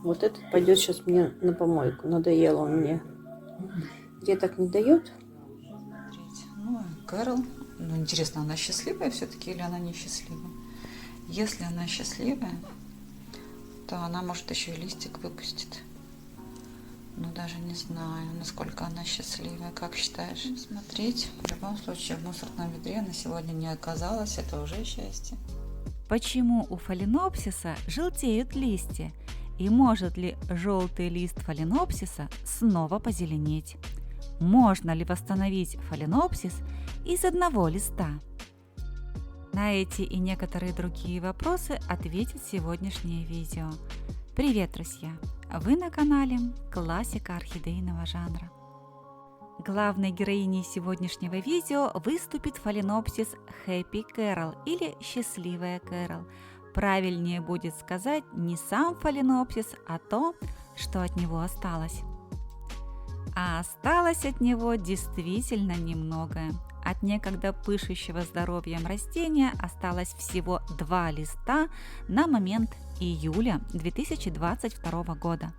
Вот этот пойдет сейчас мне на помойку. Надоело он мне. Деток не дает. Смотрите, ну, Кэрол. Ну, интересно, она счастливая все-таки или она несчастливая? Если она счастливая, то она может еще и листик выпустит. Ну, даже не знаю, насколько она счастливая. Как считаешь? Смотреть. В любом случае, в мусорном ведре она сегодня не оказалась. Это уже счастье. Почему у фаленопсиса желтеют листья? И может ли желтый лист фаленопсиса снова позеленеть? Можно ли восстановить фаленопсис из одного листа? На эти и некоторые другие вопросы ответит сегодняшнее видео. Привет, друзья! Вы на канале Классика орхидейного жанра. Главной героиней сегодняшнего видео выступит фаленопсис Happy Carol или Счастливая Кэрол. Правильнее будет сказать не сам фаленопсис, а то, что от него осталось. А осталось от него действительно немногое. От некогда пышущего здоровьем растения осталось всего 2 листа на момент июля 2022 года.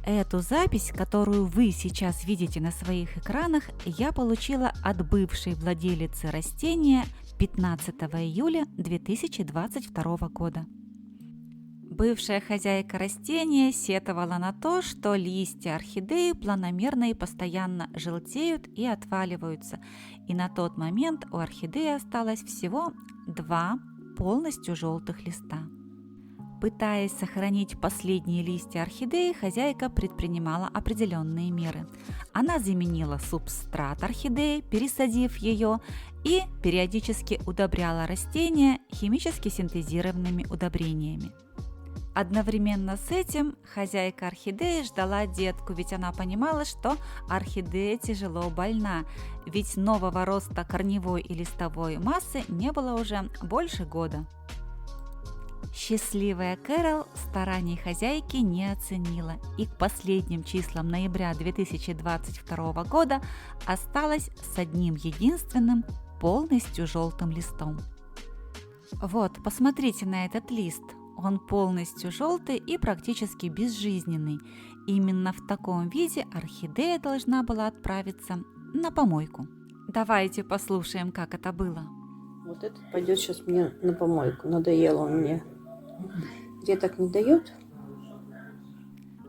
Эту запись, которую вы сейчас видите на своих экранах, я получила от бывшей владелицы растения 15 июля 2022 года. Бывшая хозяйка растения сетовала на то, что листья орхидеи планомерно и постоянно желтеют и отваливаются, и на тот момент у орхидеи осталось всего 2 полностью желтых листа. Пытаясь сохранить последние листья орхидеи, хозяйка предпринимала определенные меры. Она заменила субстрат орхидеи, пересадив ее, и периодически удобряла растения химически синтезированными удобрениями. Одновременно с этим хозяйка орхидеи ждала детку, ведь она понимала, что орхидея тяжело больна, ведь нового роста корневой и листовой массы не было уже больше года. Счастливая Кэрол стараний хозяйки не оценила и к последним числам ноября 2022 года осталась с одним единственным полностью желтым листом. Вот, посмотрите на этот лист. Он полностью желтый и практически безжизненный. Именно в таком виде орхидея должна была отправиться на помойку. Давайте послушаем, как это было. Вот этот пойдет сейчас мне на помойку. Надоело он мне. Деток не дает.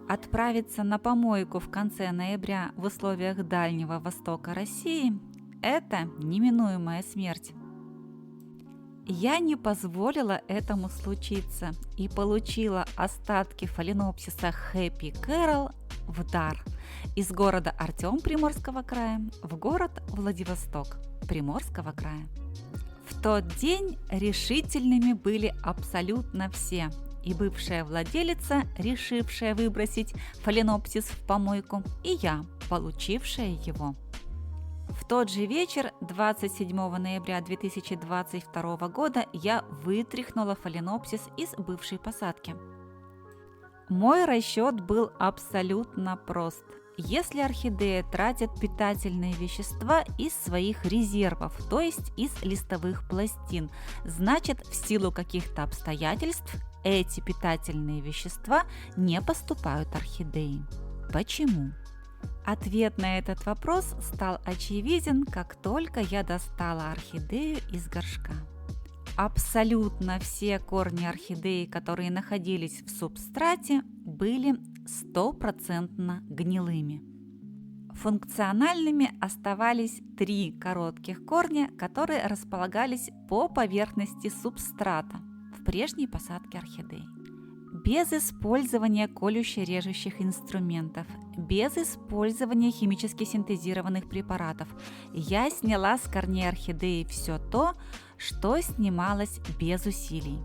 Отправиться на помойку в конце ноября в условиях Дальнего Востока России – это неминуемая смерть. Я не позволила этому случиться и получила остатки фаленопсиса Happy Carol в дар из города Артем Приморского края в город Владивосток Приморского края. В тот день решительными были абсолютно все, и бывшая владелица, решившая выбросить фаленопсис в помойку, и я, получившая его. В тот же вечер, 27 ноября 2022 года, я вытряхнула фаленопсис из бывшей посадки. Мой расчет был абсолютно прост. Если орхидея тратит питательные вещества из своих резервов, то есть из листовых пластин, значит, в силу каких-то обстоятельств эти питательные вещества не поступают орхидеи. Почему? Ответ на этот вопрос стал очевиден, как только я достала орхидею из горшка. Абсолютно все корни орхидеи, которые находились в субстрате, были 100% гнилыми. Функциональными оставались 3 коротких корня, которые располагались по поверхности субстрата в прежней посадке орхидеи. Без использования колюще-режущих инструментов, без использования химически синтезированных препаратов, я сняла с корней орхидеи все то, что снималось без усилий.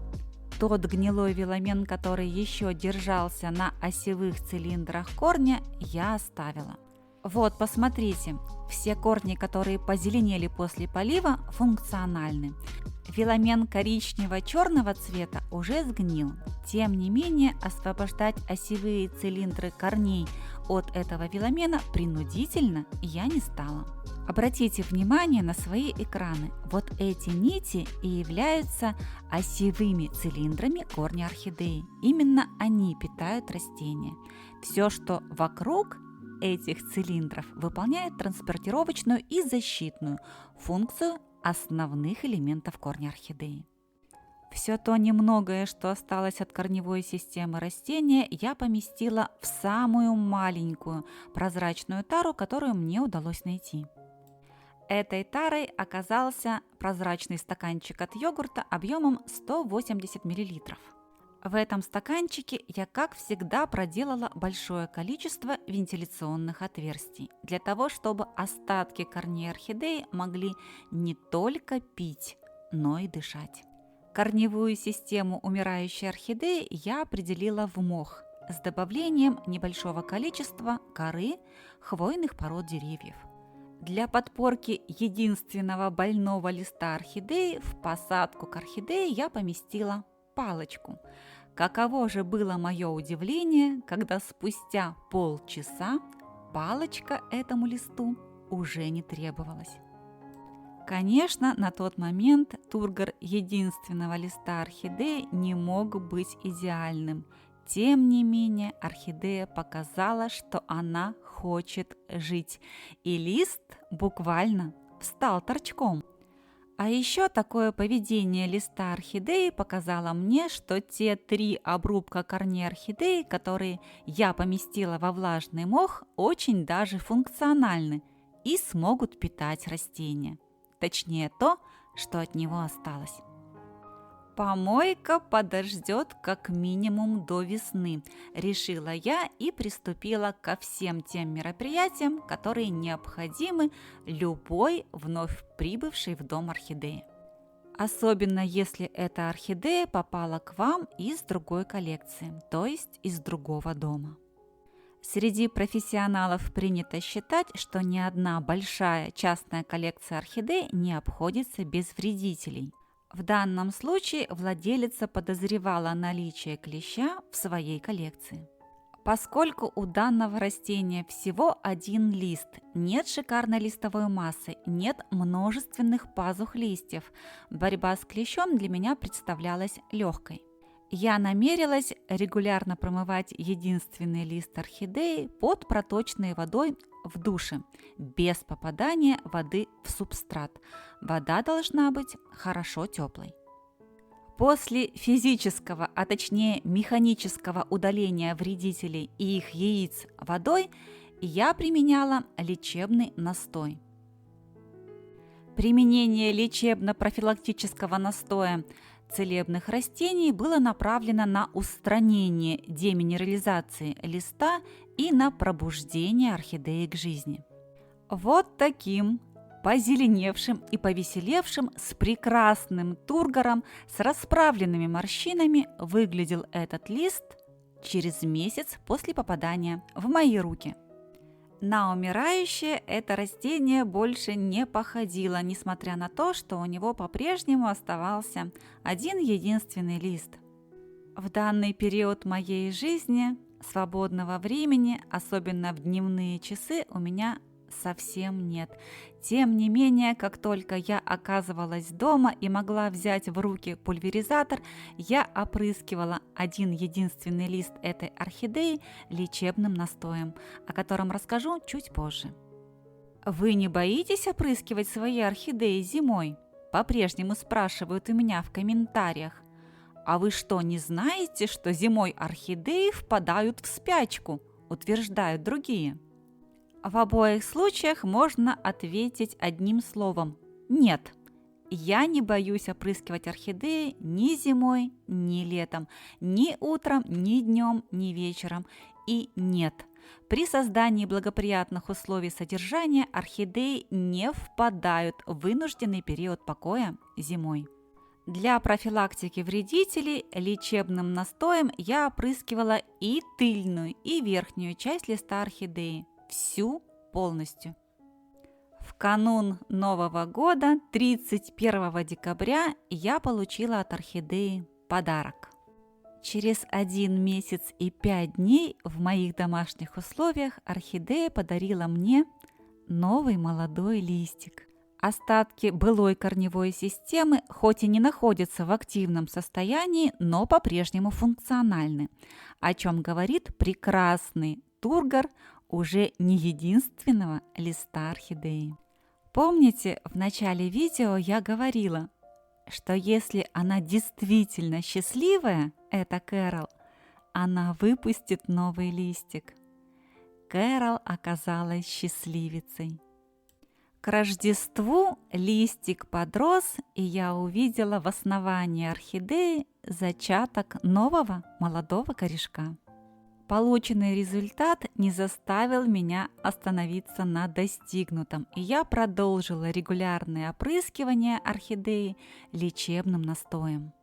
Тот гнилой виламен, который еще держался на осевых цилиндрах корня, я оставила. Вот, посмотрите, все корни, которые позеленели после полива, функциональны. Виламен коричнево-черного цвета уже сгнил. Тем не менее, освобождать осевые цилиндры корней от этого виламена принудительно я не стала. Обратите внимание на свои экраны. Вот эти нити и являются осевыми цилиндрами корня орхидеи. Именно они питают растения. Все, что вокруг этих цилиндров, выполняет транспортировочную и защитную функцию основных элементов корня орхидеи. Все то немногое, что осталось от корневой системы растения, я поместила в самую маленькую прозрачную тару, которую мне удалось найти. Этой тарой оказался прозрачный стаканчик от йогурта объемом 180 мл. В этом стаканчике я, как всегда, проделала большое количество вентиляционных отверстий, для того, чтобы остатки корней орхидеи могли не только пить, но и дышать. Корневую систему умирающей орхидеи я определила в мох с добавлением небольшого количества коры хвойных пород деревьев. Для подпорки единственного больного листа орхидеи в посадку к орхидее я поместила палочку. Каково же было мое удивление, когда спустя полчаса палочка этому листу уже не требовалась. Конечно, на тот момент тургор единственного листа орхидеи не мог быть идеальным. Тем не менее, орхидея показала, что она хочет жить, и лист буквально встал торчком. А еще такое поведение листа орхидеи показало мне, что те 3 обрубка корней орхидеи, которые я поместила во влажный мох, очень даже функциональны и смогут питать растения. Точнее, то, что от него осталось. Помойка подождет как минимум до весны, решила я и приступила ко всем тем мероприятиям, которые необходимы любой вновь прибывшей в дом орхидеи. Особенно если эта орхидея попала к вам из другой коллекции, то есть из другого дома. Среди профессионалов принято считать, что ни одна большая частная коллекция орхидей не обходится без вредителей. В данном случае владелица подозревала наличие клеща в своей коллекции. Поскольку у данного растения всего один лист, нет шикарной листовой массы, нет множественных пазух листьев, борьба с клещом для меня представлялась легкой. Я намерилась регулярно промывать единственный лист орхидеи под проточной водой в душе, без попадания воды в субстрат. Вода должна быть хорошо теплой. После физического, а точнее механического удаления вредителей и их яиц водой, я применяла лечебный настой. Применение лечебно-профилактического настоя целебных растений было направлено на устранение деминерализации листа и на пробуждение орхидеи к жизни. Вот таким позеленевшим и повеселевшим с прекрасным тургором, с расправленными морщинами выглядел этот лист через месяц после попадания в мои руки. На умирающее это растение больше не походило, несмотря на то, что у него по-прежнему оставался один единственный лист. В данный период моей жизни свободного времени, особенно в дневные часы, у меня совсем нет. Тем не менее, как только я оказывалась дома и могла взять в руки пульверизатор, я опрыскивала один единственный лист этой орхидеи лечебным настоем, о котором расскажу чуть позже. Вы не боитесь опрыскивать свои орхидеи зимой? По-прежнему спрашивают у меня в комментариях. А вы что, не знаете, что зимой орхидеи впадают в спячку? Утверждают другие. В обоих случаях можно ответить одним словом – нет. Я не боюсь опрыскивать орхидеи ни зимой, ни летом, ни утром, ни днем, ни вечером. И нет, при создании благоприятных условий содержания орхидеи не впадают в вынужденный период покоя зимой. Для профилактики вредителей лечебным настоем я опрыскивала и тыльную, и верхнюю часть листа орхидеи. Всю полностью. В канун Нового года, 31 декабря, я получила от орхидеи подарок. Через 1 месяц и 5 дней в моих домашних условиях орхидея подарила мне новый молодой листик. Остатки былой корневой системы хоть и не находятся в активном состоянии, но по-прежнему функциональны, о чем говорит прекрасный тургор уже не единственного листа орхидеи. Помните, в начале видео я говорила, что если она действительно счастливая, эта Кэрол, она выпустит новый листик. Кэрол оказалась счастливицей. К Рождеству листик подрос, и я увидела в основании орхидеи зачаток нового молодого корешка. Полученный результат не заставил меня остановиться на достигнутом, и я продолжила регулярные опрыскивания орхидеи лечебным настоем.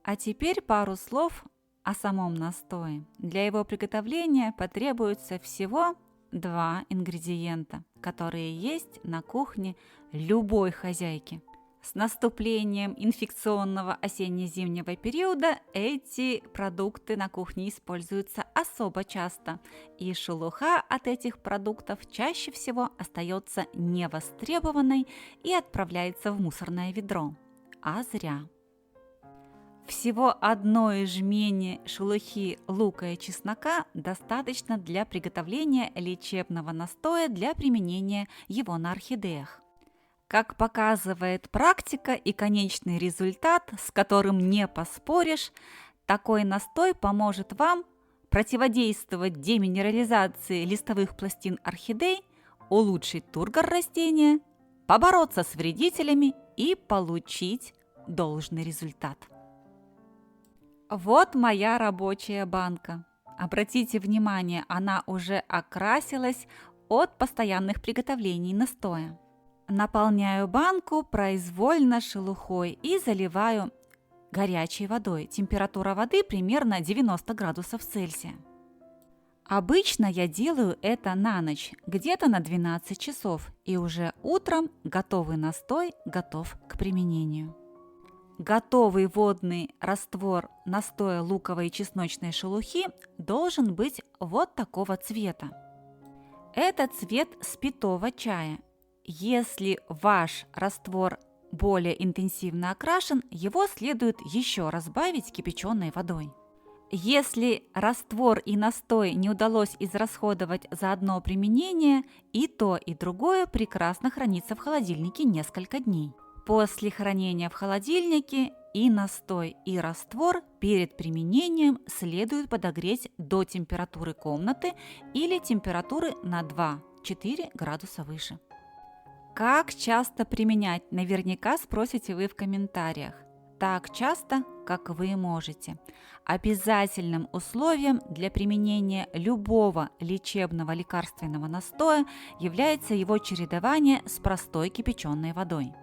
А теперь пару слов о самом настое. Для его приготовления потребуется всего 2 ингредиента, которые есть на кухне любой хозяйки. С наступлением инфекционного осенне-зимнего периода эти продукты на кухне используются особо часто, и шелуха от этих продуктов чаще всего остается невостребованной и отправляется в мусорное ведро. А зря. Всего одной жмени шелухи лука и чеснока достаточно для приготовления лечебного настоя для применения его на орхидеях. Как показывает практика и конечный результат, с которым не поспоришь, такой настой поможет вам противодействовать деминерализации листовых пластин орхидей, улучшить тургор растения, побороться с вредителями и получить должный результат. Вот моя рабочая банка. Обратите внимание, она уже окрасилась от постоянных приготовлений настоя. Наполняю банку произвольно шелухой и заливаю горячей водой. Температура воды примерно 90 градусов Цельсия. Обычно я делаю это на ночь, где-то на 12 часов, и уже утром готовый настой готов к применению. Готовый водный раствор настоя луковой и чесночной шелухи должен быть вот такого цвета. Это цвет спитого чая. Если ваш раствор более интенсивно окрашен, его следует еще разбавить кипяченой водой. Если раствор и настой не удалось израсходовать за одно применение, и то, и другое прекрасно хранится в холодильнике несколько дней. После хранения в холодильнике и настой, и раствор перед применением следует подогреть до температуры комнаты или температуры на 2-4 градуса выше. Как часто применять, наверняка спросите вы в комментариях. Так часто, как вы можете. Обязательным условием для применения любого лечебного лекарственного настоя является его чередование с простой кипяченой водой.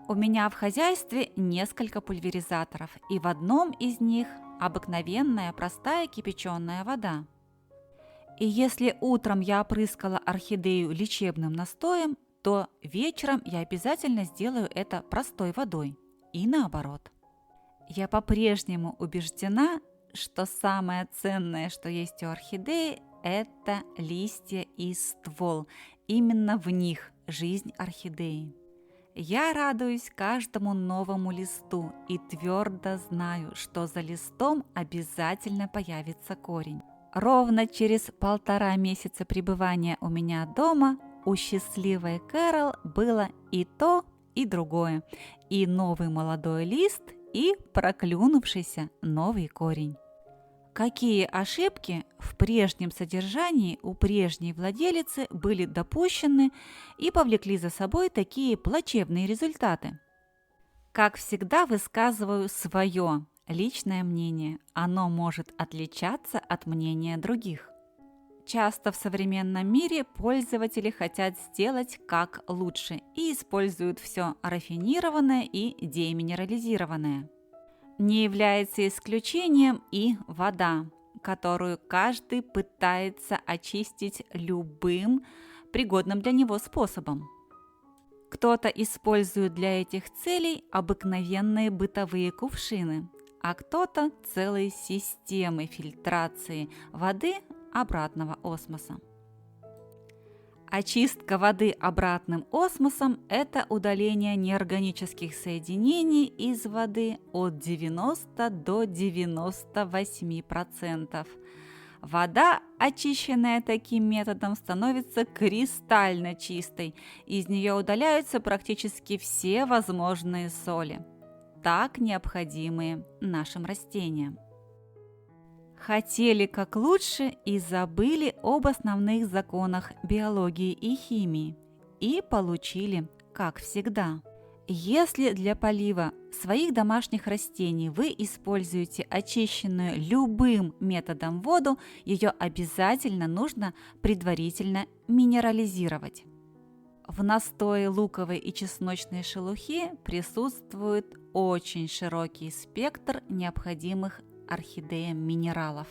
У меня в хозяйстве несколько пульверизаторов, и в одном из них обыкновенная простая кипяченая вода. И если утром я опрыскала орхидею лечебным настоем, то вечером я обязательно сделаю это простой водой. И наоборот. Я по-прежнему убеждена, что самое ценное, что есть у орхидеи, это листья и ствол. Именно в них жизнь орхидеи. Я радуюсь каждому новому листу и твердо знаю, что за листом обязательно появится корень. Ровно через 1,5 месяца пребывания у меня дома у счастливой Кэрол было и то, и другое, и новый молодой лист, и проклюнувшийся новый корень. Какие ошибки в прежнем содержании у прежней владелицы были допущены и повлекли за собой такие плачевные результаты? Как всегда, высказываю свое личное мнение. Оно может отличаться от мнения других. Часто в современном мире пользователи хотят сделать как лучше и используют все рафинированное и деминерализированное. Не является исключением и вода, которую каждый пытается очистить любым пригодным для него способом. Кто-то использует для этих целей обыкновенные бытовые кувшины, а кто-то целые системы фильтрации воды обратного осмоса. Очистка воды обратным осмосом – это удаление неорганических соединений из воды от 90 до 98%. Вода, очищенная таким методом, становится кристально чистой. Из нее удаляются практически все возможные соли, так необходимые нашим растениям. Хотели как лучше и забыли об основных законах биологии и химии. И получили, как всегда. Если для полива своих домашних растений вы используете очищенную любым методом воду, ее обязательно нужно предварительно минерализировать. В настое луковой и чесночной шелухи присутствует очень широкий спектр необходимых орхидеям минералов.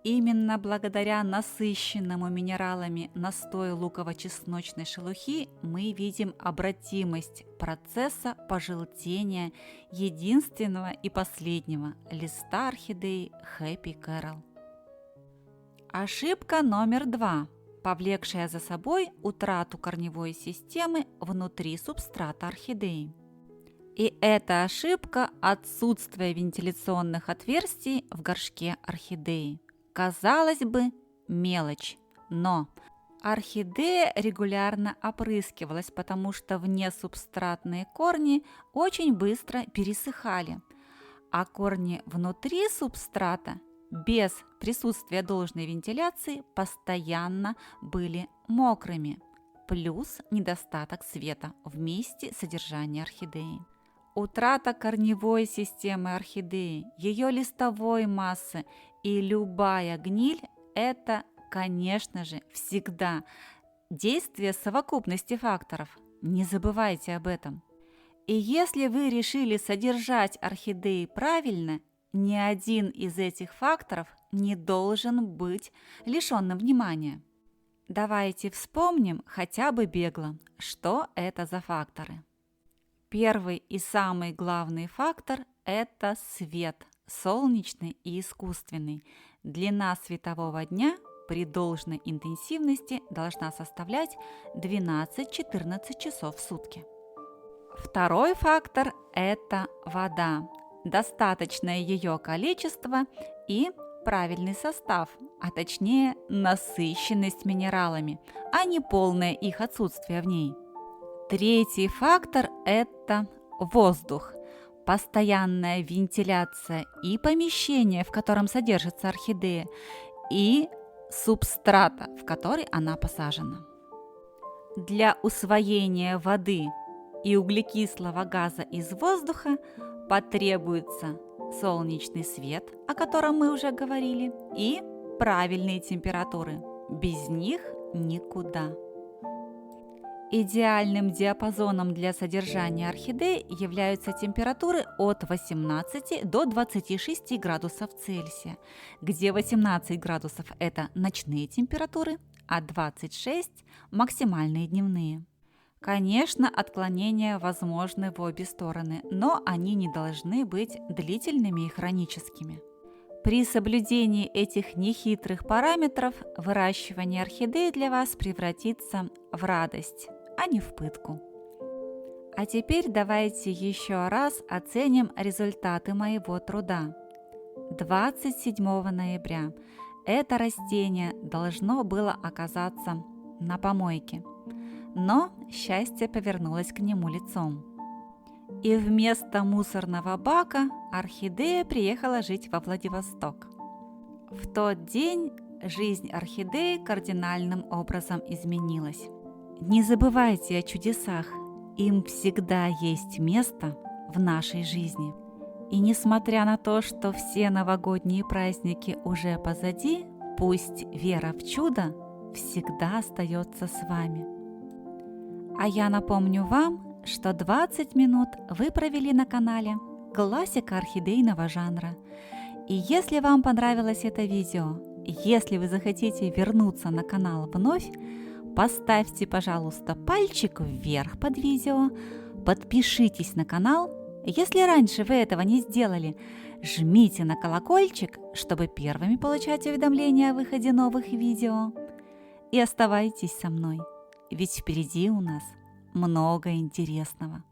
Именно благодаря насыщенному минералами настою луково-чесночной шелухи мы видим обратимость процесса пожелтения единственного и последнего листа орхидеи Happy Carol. Ошибка номер 2, повлекшая за собой утрату корневой системы внутри субстрата орхидеи. И эта ошибка – отсутствие вентиляционных отверстий в горшке орхидеи. Казалось бы, мелочь, но орхидея регулярно опрыскивалась, потому что внесубстратные корни очень быстро пересыхали, а корни внутри субстрата без присутствия должной вентиляции постоянно были мокрыми, плюс недостаток света в месте содержания орхидеи. Утрата корневой системы орхидеи, ее листовой массы и любая гниль – это, конечно же, всегда действие совокупности факторов. Не забывайте об этом. И если вы решили содержать орхидеи правильно, ни один из этих факторов не должен быть лишенным внимания. Давайте вспомним хотя бы бегло, что это за факторы. Первый и самый главный фактор – это свет, солнечный и искусственный. Длина светового дня при должной интенсивности должна составлять 12-14 часов в сутки. Второй фактор – это вода, достаточное ее количество и правильный состав, а точнее насыщенность минералами, а не полное их отсутствие в ней. Третий фактор – это воздух, постоянная вентиляция и помещение, в котором содержится орхидея, и субстрата, в который она посажена. Для усвоения воды и углекислого газа из воздуха потребуется солнечный свет, о котором мы уже говорили, и правильные температуры. Без них никуда. Идеальным диапазоном для содержания орхидей являются температуры от 18 до 26 градусов Цельсия, где 18 градусов – это ночные температуры, а 26 – максимальные дневные. Конечно, отклонения возможны в обе стороны, но они не должны быть длительными и хроническими. При соблюдении этих нехитрых параметров выращивание орхидей для вас превратится в радость, а не в пытку. А теперь давайте еще раз оценим результаты моего труда. 27 ноября это растение должно было оказаться на помойке, но счастье повернулось к нему лицом. И вместо мусорного бака орхидея приехала жить во Владивосток. В тот день жизнь орхидеи кардинальным образом изменилась. Не забывайте о чудесах, им всегда есть место в нашей жизни. И несмотря на то, что все новогодние праздники уже позади, пусть вера в чудо всегда остается с вами. А я напомню вам, что 20 минут вы провели на канале «Классика орхидейного жанра». И если вам понравилось это видео, если вы захотите вернуться на канал вновь, поставьте, пожалуйста, пальчик вверх под видео, подпишитесь на канал. Если раньше вы этого не сделали, жмите на колокольчик, чтобы первыми получать уведомления о выходе новых видео. и оставайтесь со мной, ведь впереди у нас много интересного.